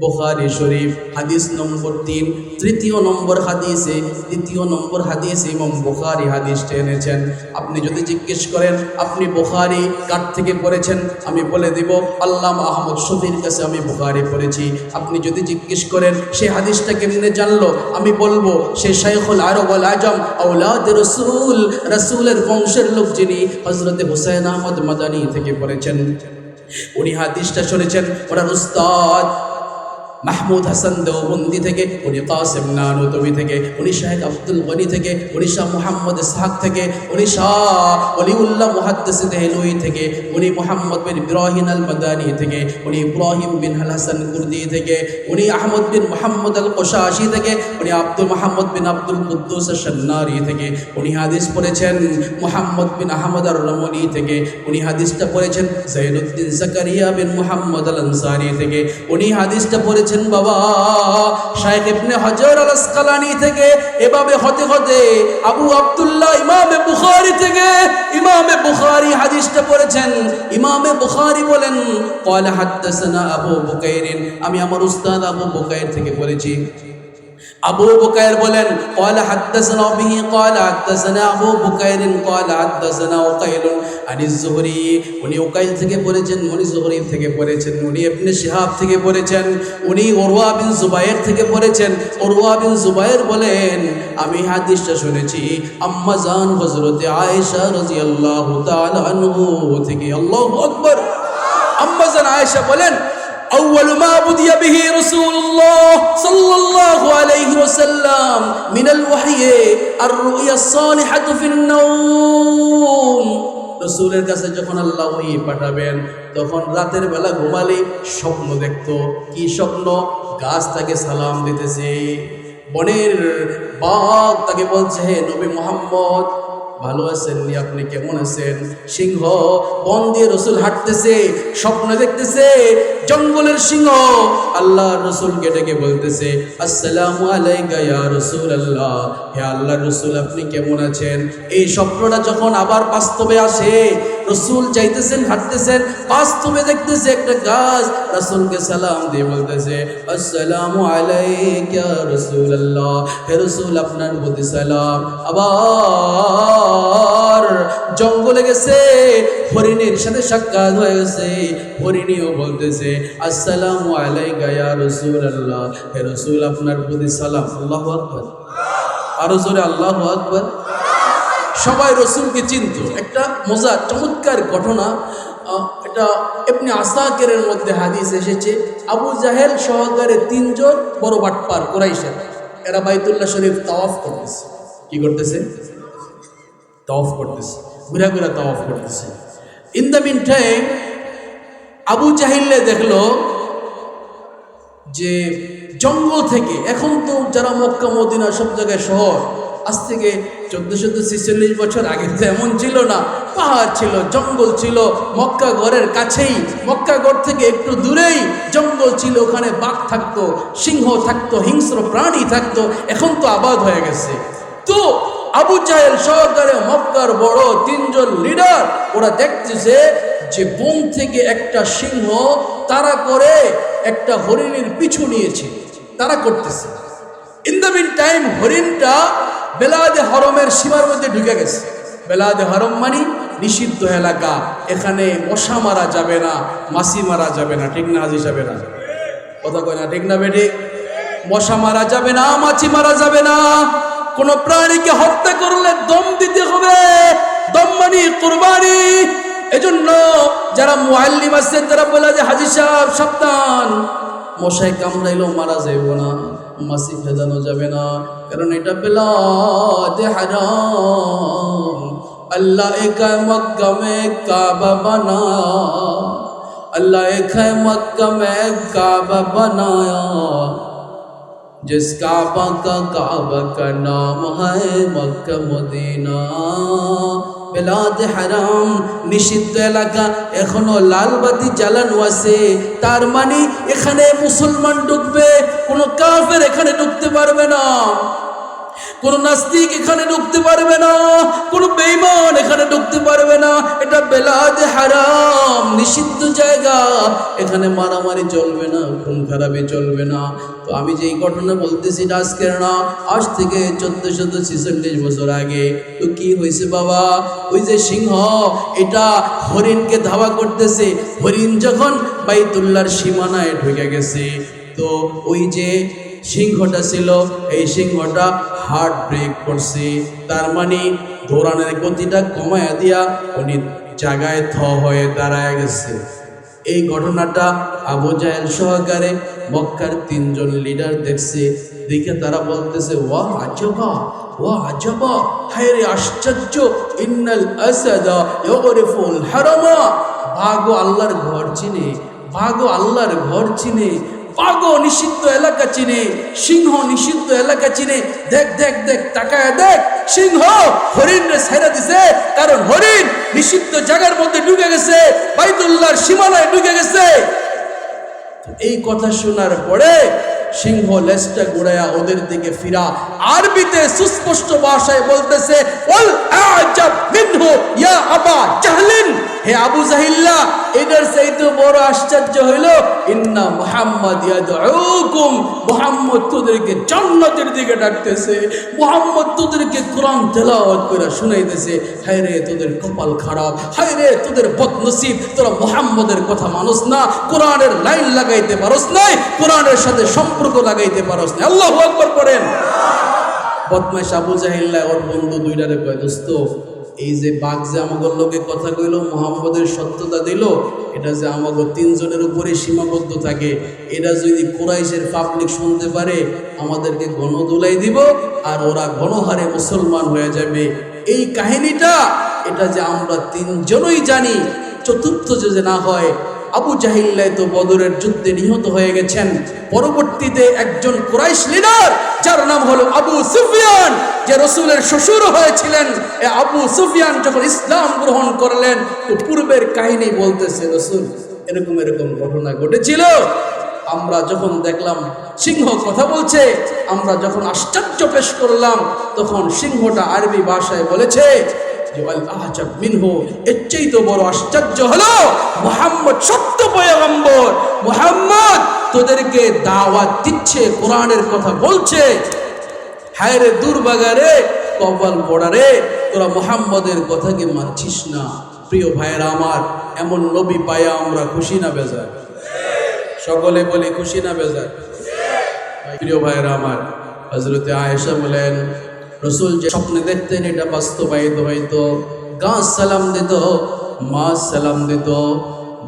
বুখারী শরীফ হাদিস নম্বর 3, তৃতীয় নম্বর হাদিসে, দ্বিতীয় নম্বর হাদিসে ইমাম বুখারী হাদিসটা এনেছেন। আপনি যদি জিজ্ঞেস করেন আপনি বুখারী কার থেকে পড়েছেন, আমি বলে দেব আল্লামা আহমদ শফীর কাছে আমি বুখারী পড়েছি। আপনি যদি জিজ্ঞেস করেন সে হাদিসটা কেমনে জানলো, আমি বলবো সে শাইখুল আরব ওয়াল আজম আওলাদ রাসূল, রাসূলের বংশের লোক যিনি হযরত হুসাইন আহমদ মাদানী থেকে পড়েছেন। উনি হাদিসটা শুনেছেন ওনার উস্তাদ মাহমুদ হাসান দেওবন্দি থেকে, উনি কাসিম নানুতবি থেকে, উনি শাহেখ আব্দুল গনি থেকে, উনি শাহ মুহাম্মদ ইসহাক থেকে, উনি শাহ ওলিউল্লাহ মুহাদ্দিস দেহলুই থেকে, উনি মুহাম্মদ বিন ইব্রাহিম আল মাদানী থেকে, উনি ইব্রাহিম বিন আল হাসান কুর্দি থেকে, উনি আহমদ বিন মুহাম্মদ আল কোশাশি থেকে, উনি আব্দুল মুহাম্মদ বিন আব্দুল কুদ্দুস শান্নারি থেকে, উনি হাদিস পড়েছেন মুহাম্মদ বিন আহমদ আর রমনি থেকে, উনি হাদিসটা পড়েছেন জাইনুদ্দিন জাকারিয়া বিন মুহাম্মদ আল আনসারি থেকে, উনি হাদিসটা পড়েছেন বাবা শাইখ ইবনে হাজার আল আসকালানি থেকে। এভাবে হতে হতে আবু আব্দুল্লাহ ইমামে বুখারী থেকে, ইমামে বুখারী হাদিসটা পড়েছেন। ইমামে বুখারী বলেন ক্বালা হাদাসানা আবু বুকাইর, আমি আমার উস্তাদ আবু বুকাইর থেকে পড়েছি। আবু বুকাইর বলেন ক্বালা হাদাসানা বিহি ক্বালা হাদাসানা আবু বুকাইর ক্বালা হাদাসানা উকাইল আনিজ যুহরি, উনি উকাইল থেকে পড়েছেন, উনি যুহরি থেকে পড়েছেন, উনি ইবনে শিহাব থেকে পড়েছেন, উনি উরওয়া বিন জুবায়ের থেকে পড়েছেন। উরওয়া বিন জুবায়ের বলেন আমি হাদিসটা শুনেছি আম্মা জান হযরতে আয়েশা রাদিয়াল্লাহু তাআলা আনহু থেকে। আল্লাহু আকবার। আম্মা জান আয়েশা বলেন أول ما بدي به رسول الله صلى الله عليه وسلم من الوحي الرؤيا الصالحة في النوم। রসুলের কাছে যখন আল্লাহ ওহী পাঠাবেন তখন রাতের বেলা ঘুমালে স্বপ্ন দেখতো। কি স্বপ্ন? গাছ তাকে সালাম দিতেছে, বনের বাঘ তাকে বলছে হে নবী মুহাম্মদ ভালো আছেন নি, আপনি কেমন আছেন? সিংহ বন দিয়ে রসুল হাঁটতেছে, স্বপ্ন দেখতেছে জঙ্গলের সিংহ আল্লাহর রসুলকে ডেকে বলতেছে আসসালামু আলাইকা ইয়া রাসূলুল্লাহ, হে আল্লাহর রসুল আপনি কেমন আছেন? এই স্বপ্নটা যখন আবার বাস্তবে আসে, রসুল চাইতেছেন হাঁটতেছেন, বাস্তবে দেখতেছে একটা গাছ রসুলকে সালাম দিয়ে বলতেছে আসসালামু আলাইকা ইয়া রাসূলুল্লাহ, হে রসুল আপনার প্রতি সালাম। আবার জঙ্গলে গেছে, হরিণীর সাথে সাক্ষাৎ হয়ে গেছে, হরিণীও বলতেছে আসসালামু আলাইকা ইয়া রাসূলুল্লাহ, হে রাসূল আপনার প্রতি সালাম। আল্লাহু আকবার। আরো জোরে আল্লাহু আকবার। সবাই রসুলকে চিনত। একটা মজার চমৎকার ঘটনা, এটা ইবনে আসাকিরের মধ্যে হাদিস এসেছে। আবু জাহেল সহকারে 3 জন বড় বাটপার কুরাইশের, এরা বাইতুল্লাহ শরীফ তাওয়াফ করতেছে। কি করতেছে? তাওয়াফ করতেছে, ঘুরা ঘুরা তাওয়াফ করতেছে। In the mean time Abu জাহিল্লে দেখলো যে জঙ্গল থেকে, এখন তো যারা মক্কা মদিনা সব জায়গায় শহর, আজ থেকে 1446 বছর আগে তো এমন ছিল না, পাহাড় ছিল, জঙ্গল ছিল, মক্কা ঘরের কাছেই, মক্কা ঘর থেকে একটু দূরেই জঙ্গল ছিল, ওখানে বাঘ থাকতো, সিংহ থাকতো, হিংস্র প্রাণী থাকতো। এখন তো আবাদ হয়ে গেছে। তো আবু জাহেল সহকারে মক্কার বড় 3 জন লিডার, ওরা দেখতেছে যে বন থেকে একটা সিংহ তাড়া করে একটা হরিণের পিছু নিয়েছে, তারা করতেছে। ইন দ্য মিন টাইম হরিণটা বেলাদে হরমের সীমার মধ্যে ঢুকে গেছে। বেলাদে হরম মানে নিষিদ্ধ এলাকা, এখানে মশা মারা যাবে না, মাছি মারা যাবে না, ঠিক না হাজি সাহেব? না কথা কয় না, ঠিক না বেটি? মশা মারা যাবে না, মাছি মারা যাবে না। কোন প্রাণীকে হত্যা করলে দম দিতে হবে, দম মানে কুরবানি। এজন্য যারা মুআল্লিম আছেন তারা বলে যে হাজি সাহেব সাবধান, মশায় কামড়াইলেও মারা যাইব না, মাছি ভেজানো যাবে না, কারণ এটা বেলাদে হারাম। আল্লাহ একা মক্কা মে কাবা বানায়া, अल्लाह एक है मक्का में काबा बनाया, जिस काबा का नाम है मक्का मदीना। বেলাদে হারাম, নিষিদ্ধ এলাকা, এখনো লাল বাতি জ্বালানো আছে, তার মানে এখানে মুসলমান ঢুকবে, কোনো কাফের এখানে ঢুকতে পারবে না। কোন নাস্তিক এখানে ঢুকতে পারবে না, কোন বেঈমান এখানে ঢুকতে পারবে না। এটা বেলাদে হারাম, নিষিদ্ধ জায়গা। এখানে মারামারি চলবে না, খুন খারাপি চলবে না। তো আমি যেই ঘটনা বলতেছি এটা আজকের না, আজ থেকে 1446 বছর আগে। তো কি হয়েছে বাবা? ওই যে সিংহ, এটা হরিণকে ধাওয়া করতেছে। হরিণ যখন বাইতুল্লাহর সীমানায় ঢুকে গেছে, তো ওই যে সিংহটা ছিল, এই সিংহটা হার্ট ব্রেক করছে। তার মানে দৌড়ানোর গতিটা কমায়া দিয়া উনি জায়গায় থ হয়ে দাঁড়ায় গেছে। এই ঘটনাটা আবু জাহেল সহকারে মক্কার 3 জন লিডার দেখছে। দেখে তারা বলতেছে, ওয়া আজবা, ওয়া আজবা, হায় রে আশ্চর্য, ইন্নাল আসাদা ইগরিফুল হারামা। বাঘও আল্লাহর ঘর চিনে, বাঘও আল্লাহর ঘর চিনে, বাঘও নিষিদ্ধ এলাকা চিনে, সিংহ নিষিদ্ধ এলাকা চিনে। দেখ দেখ দেখ, তাকায় দেখ, সিংহ হরিণ রে ছেড়ে দিছে, কারণ হরিণ নিষিদ্ধ জায়গার মধ্যে ঢুকে গেছে, বাইতুল্লাহর সীমানায় ঢুকে গেছে। এই কথা শোনার পরে সিংহ লেজটা ঘুরায়া ওদের দিকে ফিরা আরবিতে সুস্পষ্ট ভাষায় বলতেছে, ওয়াল আজাব মিনহু ইয়া আবা জাহলিন, হে আবু জাহিল্লা, এটার চাইতে বড় আশ্চর্য হইল ইন্না মুহাম্মদ ইয়াদউকুম, মুহাম্মদ তোদেরকে জান্নাতের দিকে ডাকতেছে, মুহাম্মদ তোদেরকে কোরআন তেলাওয়াত করে শুনাইতেছে। হায় রে তোদের কপাল খারাপ, হায় রে তোদের বদনসিব, তোরা মুহাম্মদের কথা মানুষ না, কোরআনের লাইন লাগাইতে পারস নাই, কোরআনের সাথে সম্পর্ক লাগাইতে পারস না। আল্লাহু আকবার করেন। বদমাইশ আবু জাহিল্লা ওর বন্ধু দুইটারে কয়, দোস্ত, এই যে বাঘ যে আমাদের লোকে কথা কইল, মুহাম্মদের সত্যতা দিল, এটা যে আমাদের 3 জনের উপরে সীমাবদ্ধ থাকে, এটা যদি কুরাইশের পাবলিক শুনতে পারে আমাদেরকে গণদুলাই দিব আর ওরা গণহারে মুসলমান হয়ে যাবে। এই কাহিনীটা এটা যে আমরা 3 জনই জানি, চতুর্থ যে না হয়। আবু জাহিল্লাই তো বদরের যুদ্ধে নিহত হয়ে গেছেন। পরবর্তীতে একজন কুরাইশ লিডার যার নাম হলো আবু সুফিয়ান, যে রসুলের শ্বশুর হয়েছিলেন, আবু সুফিয়ান যখন ইসলাম গ্রহণ করলেন, তো পূর্বের কাহিনী বলতেছে, রসুল এরকম এরকম ঘটনা ঘটেছিল। আমরা যখন দেখলাম সিংহ কথা বলছে, আমরা যখন আশ্চর্য পেশ করলাম, তখন সিংহটা আরবি ভাষায় বলেছে যে ওয়াল আজাব মিনহু, এর চাইতে বড় আশ্চর্য হলো মুহাম্মদ সত্য পয়গম্বর, মুহাম্মদ তোদেরকে দাওয়াত দিচ্ছে, কোরআনের কথা বলছে। হায় রে দুর্ভাগা রে, কপাল পোড়া রে, তোরা মুহাম্মদের কথাকে মানছিস না। প্রিয় ভাইয়েরা আমার, এমন নবী পায়া আমরা খুশি না বেজার? সকলে বলে খুশি না বেজার? প্রিয় ভাইয়েরা আমার, হযরতে আয়েশা বলেন, রসুল যে স্বপ্নে দেখতেন এটা বাস্তবায়িত হইতো। গাছ সালাম দিত, মাছ সালাম দিত,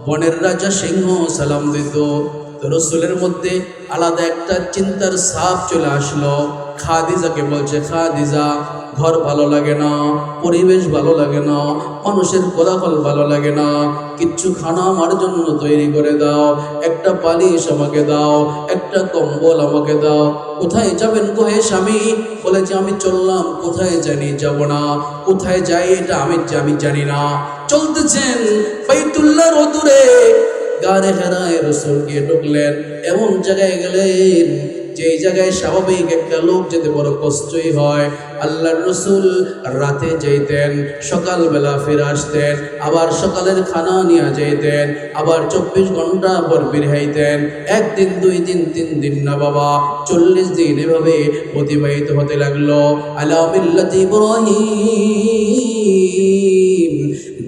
বনের রাজা সিংহ সালাম দিত। তো রসুলের মধ্যে আলাদা একটা চিন্তার ছাপ চলে আসলো। খাদিজাকে বলছে, খাদিজা, ঘর ভালো লাগে না, পরিবেশ ভালো লাগে না, মানুষের কোলাহল ভালো লাগে না, কিচ্ছু খানা আমার জন্য তৈরি করে দাও, একটা বালিশ আমাকে দাও, একটা কম্বল আমাকে দাও। কোথায় যাবেন গো হে স্বামী? বলেছে, আমি চললাম, কোথায় জানি যাব না, কোথায় যাই এটা আমি জানি না। চলতেছেন বাইতুল্লাহর অদূরে গারে হেরায় রসুল গিয়ে ঢুকলেন। এমন জায়গায় গেলেন যেই জায়গায় স্বাভাবিক একটা লোক যেতে বড় কষ্টই হয়। আল্লাহর রসুল রাতে যেতেন, সকালবেলা ফিরে আসতেন, আবার সকালের খানা নিয়ে যেতেন, আবার 24 ঘন্টা পর বের হইতেন। 1 দিন 2 দিন 3 দিন না বাবা, 40 দিন এভাবে অতিবাহিত হতে লাগলো। আলা মিল্লাতি ইব্রাহিম,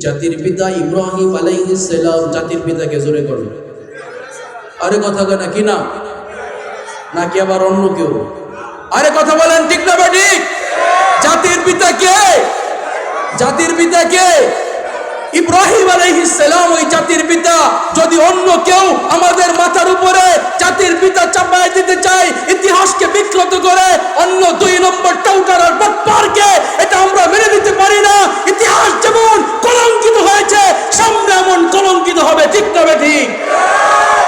জাতির পিতা ইব্রাহিম আলাইহিস সালাম। জাতির পিতাকে জোরে করো, আরে কথা কয় নাকি না, নাকি আবার অন্য কেউ? আরে কথা বলেন, ঠিক না ঠিক? জাতির পিতা কে? জাতির পিতা কে? ইব্রাহিম আলাইহিস সালাম ওই জাতির পিতা। যদি অন্য কেউ আমাদের মাথার উপরে জাতির পিতা চাপায় দিতে চায়, ইতিহাসকে বিকৃত করে অন্য 2 নম্বর টাউটার আর বাটপারকে, এটা আমরা মেনে নিতে পারি না। ইতিহাস যেমন কলঙ্কিত হয়েছে, সামনে এমন কলঙ্কিত হবে, ঠিক না ঠিক?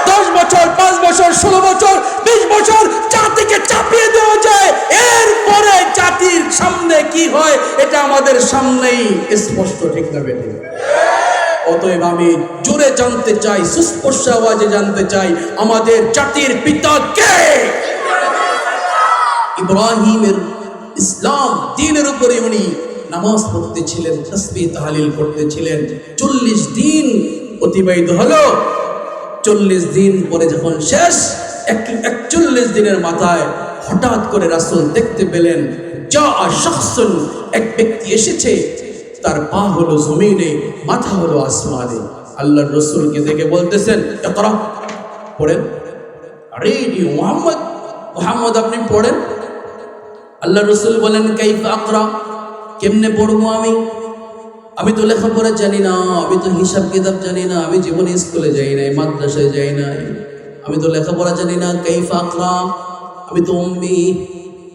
10 বছর, 5 বছর, 16 বছর, 20 বছর জাতিকে চাপিয়ে দেওয়া যায়, এরপরে জাতির সামনে কি হয় এটা আমাদের সামনেই স্পষ্ট, ঠিক না ঠিক? অতএব আমি জোরে জানতে চাই, সুস্পষ্ট আওয়াজে জানতে চাই, আমাদের জাতির পিতা কে? ইসলাম দ্বীনের উপরে উনি নামাজ পড়তেছিলেন, তাসবিহ তাহলিল করতেছিলেন। 40 দিন অতিবাহিত হলো। 40 দিন পরে যখন শেষ, 41 দিনের মাথায় হঠাৎ করে রাসূল দেখতে পেলেন যা শখসুন, এক ব্যক্তি এসেছে, তার পা হলো জমিনে, মাথা হলো আসমানে। আল্লাহর রাসূলকে দেখে বলতেছেন, ইকরা, পড়েন। আরে মুহাম্মদ, মুহাম্মদ আপনি পড়েন। আল্লাহ রাসূল বলেন, কাইফা আকরা, কেমনে পড়বো আমি তো লেখাপড়া জানি না, আমি তো হিসাব কিতাব জানি না, আমি জীবনে স্কুলে যাই নাই, মাদ্রাসায় যাই নাই, আমি তো লেখাপড়া জানি না। কাইফা আকরা, আমি তো উম্মি।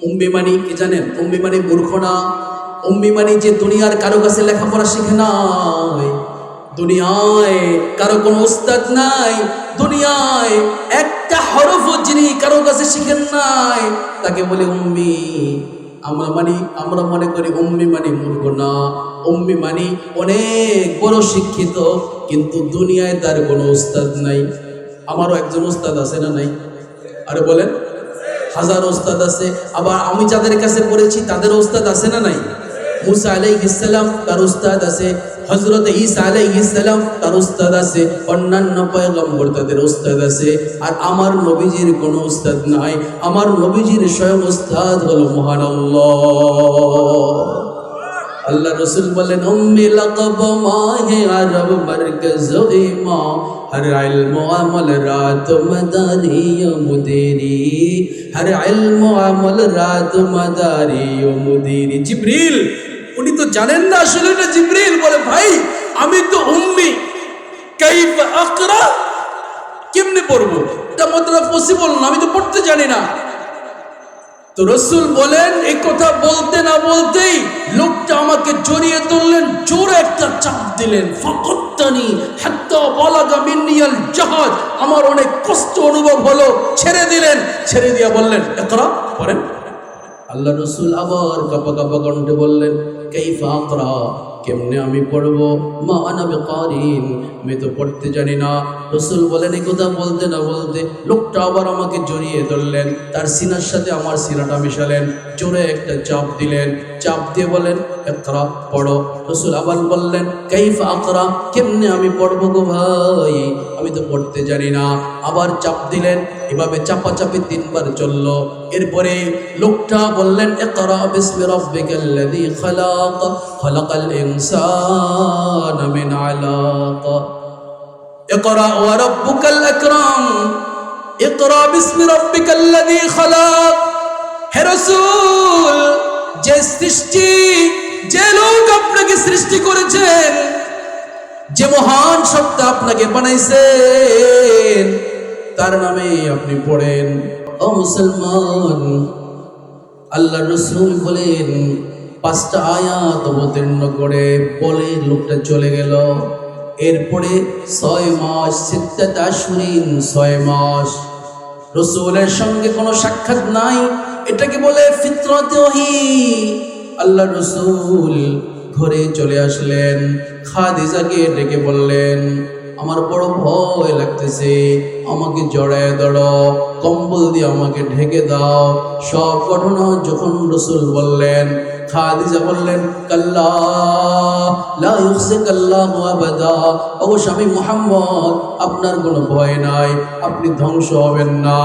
উম্মি মানে কি জানেন? উম্মি মানে মূর্খ না। উম্মি মানে যে দুনিয়ার কারো কাছে লেখাপড়া শিখে নাই, দুনিয়ায় কারো কোনো উস্তাদ নাই, দুনিয়ায় একটা হরফও যিনি কারো কাছে শিখেন নাই, তাকে বলে উম্মি। আমরা মনে করি উম্মি মানে মূর্খ না, উম্মি মানে অনেক বড় শিক্ষিত, কিন্তু দুনিয়ায় তার কোনো উস্তাদ নাই। আমারও একজন উস্তাদ আছে না নাই? আরে বলেন, হাজার উস্তাদ আছে। আবার আমি যাদের কাছে পড়েছি তাদের উস্তাদ আছে না নাই? মুসা আলাইহিস সালাম তার উস্তাদ আছে, হযরত ঈসা আলাইহিস সালাম তার উস্তাদ আছে, অন্যান্য পয়গম্বর তাদের উস্তাদ আছে। আর আমার নবীজির কোনো উস্তাদ নাই। আমার নবীজির স্বয়ং উস্তাদ হলো মহান আল্লাহ। আল্লাহ রাসূল বলেন, উম্মি লাকাব মাহে আরব মারকাজ ইমা, হর ইলম আমল রাত মদারি ও মুদিরি, হর ইলম আমল রাত মদারি ও মুদিরি। জিবরিল, উনি তো জানেন না আসলে এটা জিবরিল। বলে, ভাই আমি তো উম্মি, কাইফা আকরা, কেমনে পড়বো? এটা মতলব পসিবল না, আমি তো পড়তে জানি না। তো রাসূল বলেন, এই কথা বলতে না বলতেই লোকটা আমাকে জড়িয়ে ধরলেন, জোরে একটা চাপ দিলেন। ফাকাত্তানি হাত্তা বালাগা মিন্নিয়াল জাহাদ, আমার অনেক কষ্ট অনুভব হলো। ছেড়ে দিলেন, ছেড়ে দিয়া বললেন, ইকরা, পড়েন। আল্লাহ রাসূল আবার কাঁপা কাঁপা কণ্ঠে বললেন, কাইফা আকরা, কেমনে আমি পড়বো? মা আনা বিকারিন, আমি তো পড়তে জানি না। রাসূল বলেন, এই কথা বলতে না বলতে লোকটা আবার আমাকে জড়িয়ে ধরলেন, তার সিনার সাথে আমার সিনাটা মিশালেন, জোরে একটা চাপ দিলেন, চাপ দিয়ে বলেন, ইকরা, পড়ো। রাসূল আবার বললেন, কাইফা আকরা, কেমনে আমি পড়বো গো ভাই, আমি তো পড়তে জানি না। আবার চাপ দিলেন, এভাবে চাপাচাপি 3 বার চলল। এরপরে লোকটা বললেন, ইকরা বিসমি রাব্বিকাল্লাযী খালাক, খালাকাল ইনসানা মিন আলাক, ইকরা ওয়া রাব্বুকাল আকরাম, ইকরা বিসমি রাব্বিকাল্লাযী খালাক। হে রাসূল, যে সৃষ্টি, যে লোক আপনাকে সৃষ্টি করেছেন, যে মহান সত্তা আপনাকে বানাইছেন, তার নামে আপনি পড়েন। ও মুসলমান, আল্লাহ রাসূল বলেন, 5টা আয়াত অবতীর্ণ করে বলে লোকটা চলে গেল। এরপরে 6 মাস, 6 আশুরিন, 6 মাস রাসূলের সঙ্গে কোনো সাক্ষাৎ নাই। এটাকে বলে ফিতরতে ওহী। আল্লাহ রাসূল ঘরে চলে আসলেন, খাদিজাকে ডেকে বললেন, আমার বড় ভয় লাগতেছে, আমাকে জড়ায় ধরো, কম্বল দিয়ে আমাকে ঢেকে দাও। সব ঘটনা যখন রাসূল বললেন, খাদিজা বললেন, কাল্লা লা ইউখজিকাল্লাহু আবাদা, ও স্বামী মুহাম্মদ, আপনার কোনো ভয় নাই, আপনি ধ্বংস হবেন না।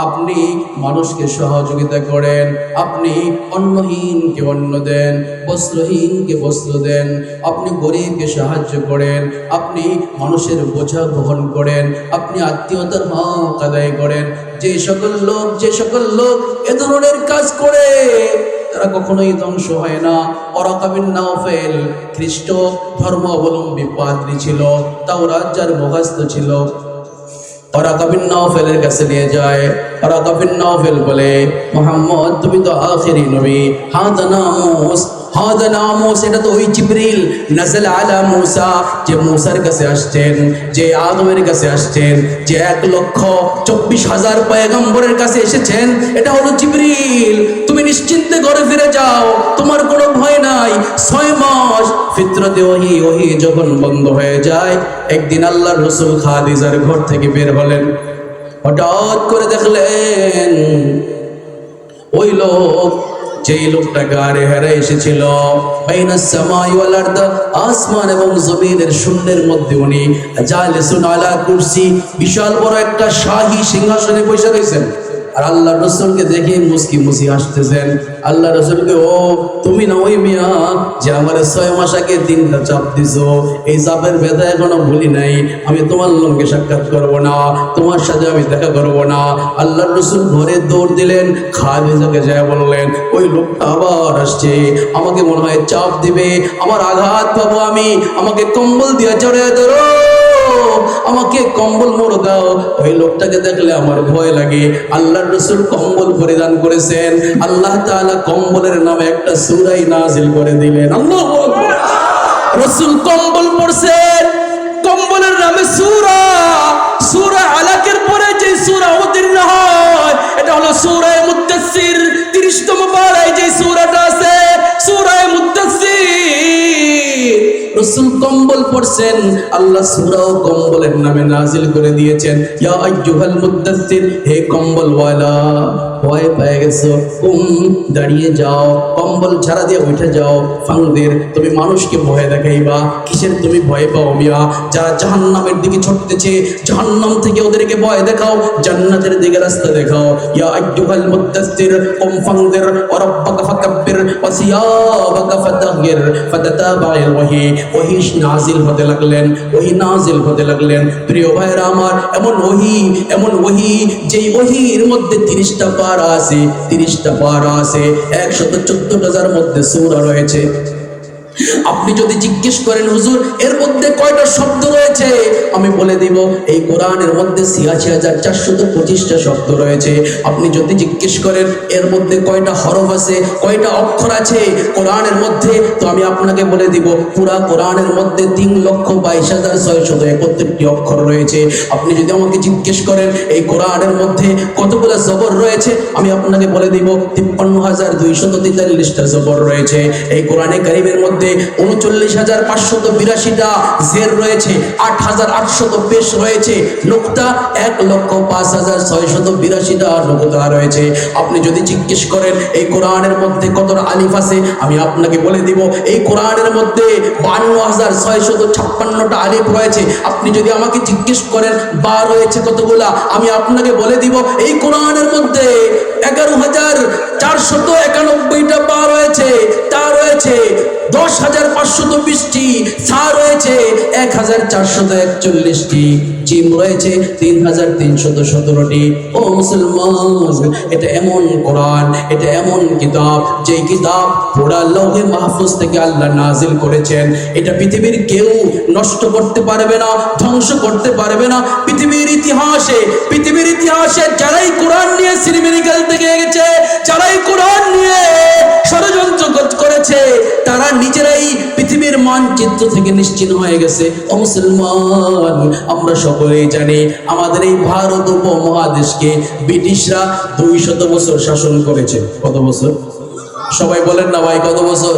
আপনি মানুষকে সহযোগিতা করেন, আপনি অন্নহীনকে অন্ন দেন, বস্ত্রহীনকে বস্ত্র দেন, আপনি গরিবকে সাহায্য করেন, আপনি মানুষের বোঝা বহন করেন, আপনি আত্মীয়তার হক আদায় করেন। যে সকল লোক এ ধরনের কাজ করে তারা কখনোই ধ্বংস হয় না। ওরাকা বিন নাওফেল খ্রিস্ট ধর্ম অবলম্বী পাদ্রী ছিল, তাওরাত যার মুখস্থ ছিল। ওরাকা বিন নাওফেলের কাছে নিয়ে যায়। ওরাকা বিন নাওফেল বলে, মুহাম্মদ তুমি তো আখিরি নবী, হাদা নামুস, এটা তো ওই জিবরিল নাযাল আলা মুসা, যে মুসার কাছে আসছেন, যে আদমের কাছে আসছেন, যে 1,24,000 পয়গম্বরের কাছে এসেছেন, এটা হলো জিবরিল। তুমি নিশ্চিন্তে ঘরে ফিরে যাও, তোমার কোনো ভয় নাই। 6 মাস ফিতরতে ওহী যখন বন্ধ হয়ে যায়, একদিন আল্লাহর রাসূল খাদিজার ঘর থেকে বের হলেন। হঠাৎ করে দেখলেন ওই লোক যেই লোকটা গাড়ে হেরে এসেছিল বাইনাস সামাই ওয়াল আরদ, আসমান এবং জমিনের শূন্যের মধ্যে উনি জালিসুন আলা কুরসি, বিশাল বড় একটা শাহী সিংহাসনে বসে রয়েছেন। আর আল্লাহ রসুলকে দেখে মুস্কি মুসি আসতেছেন। আল্লাহ রসুলকে, ও তুমি না ওই মিয়া যে আমার 6 মাস আগে 3টা চাপ দিছো, এই চাপের ব্যথা এখনো ভুলি নাই, আমি তোমার লোককে সাক্ষাৎ করবো না, তোমার সাথে আমি দেখা করবো না। আল্লাহ রসুল ঘরে দৌড় দিলেন, খাদিজাকে যায় বললেন, ওই লোকটা আবার আসছে, আমাকে মনে হয় চাপ দিবে, আমার আঘাত পাবো আমি, আমাকে কম্বল দিয়ে জড়িয়ে ধরো, আমাকে কম্বল মোড় দাও। ওই লোকটাকে দেখলে আমার ভয় লাগে। আল্লাহর রাসূল কম্বল পরিধান করেছেন, আল্লাহ তাআলা কম্বলের নামে একটা সূরা নাযিল করে দিলেন। আল্লাহু আকবার। রাসূল কম্বল পড়ছেন, কম্বলের নামে সূরা, সূরা আলাকের পরে যে সূরা অবতীর্ণ হয় এটা হলো সূরা মুদ্দাসসির। 30তম পারায় যে সূরাটা আছে সূরা মুদ্দাসসির, রাসূল কম্বল পড়ছেন, আল্লাহ সূরা ও কম্বলের নামে নাযিল করে দিয়েছেন, ইয়া আইয়ুহাল মুদ্দাসসির, হে কম্বলওয়ালা, ভয় পেয়ে গেছো, দাঁড়িয়ে যাও, কম্বল ছাড়া দিয়ে উঠে যাও। ফাংদের, তুমি মানুষকে ভয় দেখাইবা, কিসের তুমি ভয় পাও মিয়া? যারা জাহান্নামের দিকে ছুটতেছে, জাহান্নাম থেকে ওদেরকে ভয় দেখাও, জান্নাতের দিকে রাস্তা দেখাও। ইয়া আইয়ুহাল মুদ্দাসসির, ফাংদের ওয়া রাব্বাকা ফাকাব্বির ওয়া সিয়াবাকা ফাতাহহির ফাতাতাবা'আল ওয়াহি। ওহী নাযিল হতে লাগলেন, ওহী নাযিল হতে লাগলেন। প্রিয় ভাইরা আমার, এমন ওহী যেই ওহীর মধ্যে 30টা পারা আছে, 30টা পারা আছে, 114টার মধ্যে সূরা রয়েছে। আপনি যদি জিজ্ঞেস করেন হুজুর এর মধ্যে কয়টা শব্দ রয়েছে, আমি বলে দিব এই কোরআনের মধ্যে ৮৬,৪২৫টা শব্দ রয়েছে। আপনি যদি জিজ্ঞেস করেন এর মধ্যে কয়টা হরফ আছে, কয়টা অক্ষর আছে কোরআনের মধ্যে, তো আমি আপনাকে বলে দিব পুরা কোরআনের মধ্যে ৩,২২,৬৭১টি অক্ষর রয়েছে। আপনি যদি আমাকে জিজ্ঞেস করেন এই কোরআনের মধ্যে কতগুলো জবর রয়েছে, আমি আপনাকে বলে দিব ৫৩,২৪৩টা জবর রয়েছে। এই কোরআনে কারীমের মধ্যে ৩৯,৫৮২টা জের রয়েছে, ৮,৮০০ পেশ রয়েছে, নোক্তা ১,০৫,৬৮২টা নোক্তা রয়েছে। আপনি যদি জিজ্ঞেস করেন এই কোরআনের মধ্যে কতটা আলিফ আছে, আমি আপনাকে বলে দিব এই কোরআনের মধ্যে ৫২,৬৫৬টা আলিফ রয়েছে। আপনি যদি আমাকে জিজ্ঞেস করেন বা রয়েছে কতগুলা, আমি আপনাকে বলে দিব এই কোরআনের মধ্যে ১১,৪৯১টা বা রয়েছে, তা রয়েছে ১০,৫২০টি, সা রয়েছে ১,৪৪১টি, জিম রয়েছে ৩,৩১৭টি। ও মুসলমান, এটা এমন কোরআন, এটা এমন কিতাব, যে কিতাব পুরা লৌহে মাহফুজ থেকে আল্লাহ নাজিল করেছেন। এটা পৃথিবীর কেউ নষ্ট করতে পারবে না, ধ্বংস করতে পারবে না। পৃথিবীর ইতিহাসে যারাই কোরআন নিয়ে সিনেমিনি খেলতে গেছে, যারাই কোরআন নিয়ে ষড়যন্ত্র করেছে, তারা নিজেরাই পৃথিবীর মানচিত্র থেকে নিশ্চিহ্ন হয়ে গেছে। ও মুসলমান, আমরা সকলেই জানি আমাদের এই ভারত উপমহাদেশকে ব্রিটিশরা 200 বছর শাসন করেছে। কত বছর? সবাই বলেন না ভাই, কত বছর?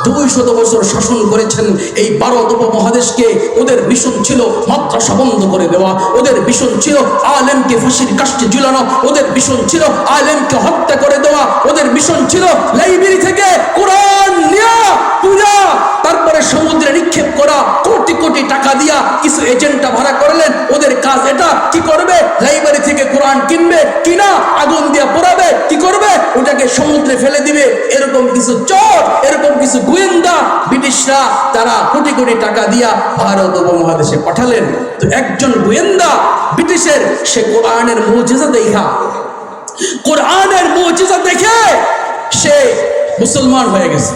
200 বছর শাসন করেছেন এই ভারত উপমহাদেশকে। ওদের মিশন ছিল মাদ্রাসা বন্ধ করে দেওয়া, ওদের মিশন ছিল আলেমকে ফাঁসির কাস্টে ঝুলানো, ওদের মিশন ছিল আলেমকে হত্যা করে দেওয়া, ওদের মিশন ছিল লাইব্রেরি থেকে কোরআন নিয়ে পূজা, তারপরে সমুদ্রে নিক্ষেপ করা, কোটি কোটি টাকা দিয়া কিছু এজেন্টটা ভাড়া করলেন। ওদের কাজ এটা, কি করবে? লাইব্রেরি থেকে কোরআন কিনবে, কিনা আগুন দিয়ে পোড়াবে, কি করবে? ওটাকে সমুদ্রে ফেলে দিবে। এরকম কিছু চোর, এরকম কিছু গোয়েন্দা ব্রিটিশরা তারা কোটি কোটি টাকা দিয়া ভারত উপমহাদেশে পাঠালেন। তো একজন গোয়েন্দা ব্রিটিশের, সে কোরআনের মুজিজা দেখে সে মুসলমান হয়ে গেছে।